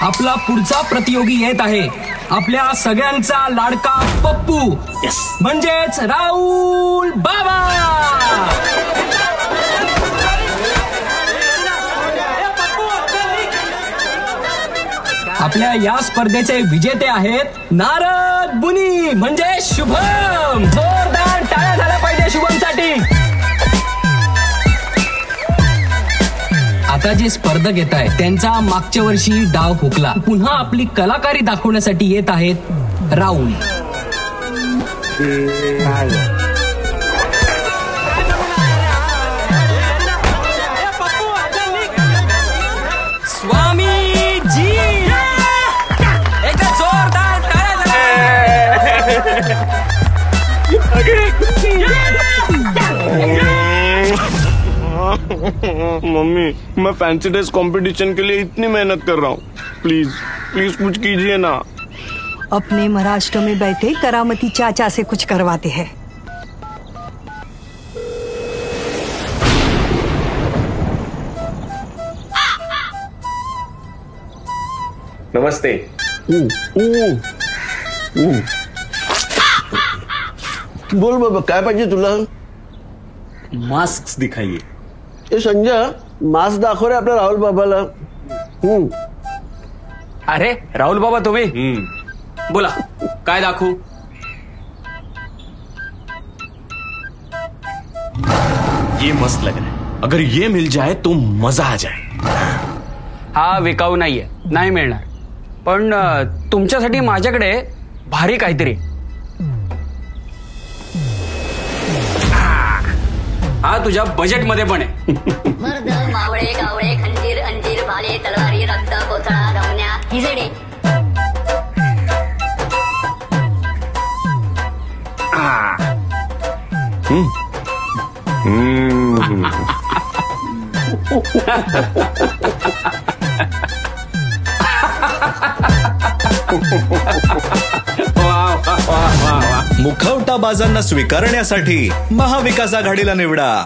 आपला पुढचा प्रतियोगी येत आहे आपल्या सगळ्यांचा लाडका पप्पू म्हणजेच राहुल बाबा। आपल्या या स्पर्धेचे विजेते आहेत नारद बुनी म्हणजे शुभम। जोरदार टाळ्या झाल्या पाहिजे शुभमसाठी। आता जे स्पर्धक येत आहेत त्यांचा मागच्या वर्षी डाव हुकला, पुन्हा आपली कलाकारी दाखवण्यासाठी येत आहेत राहुल। स्वामी जी एकदा जोरदार मम्मी, मैं फैंसी ड्रेस कंपटीशन के लिए इतनी मेहनत कर रहा हूँ, प्लीज प्लीज कुछ कीजिए ना। अपने महाराष्ट्र में बैठे करामती चाचा से कुछ करवाते हैं। नमस्ते। बोल बाबा, काय पाहिजे तुला? मास्क दिखाइए। ए संजय, मास्क दाखव रे आपल्या राहुल बाबाला। अरे राहुल बाबा तुम्ही बोला काय दाखवू? ये मस्त लग रहा है, अगर ये मिल जाए तो मजा आ जाए। हा विकाऊ नाहीये, नाही मिळणार, पण तुमच्यासाठी माझ्याकडे भारी काहीतरी। हा तुझ्या बजेट मध्ये पण आहे। मर्द मावळे गावळे खंजीर अंजीर भाले तलवारी रक्त कोथळा रमण्या हिजडे। मुखवटा बाजांना स्वीकारण्यासाठी महाविकास आघाडीला निवडा।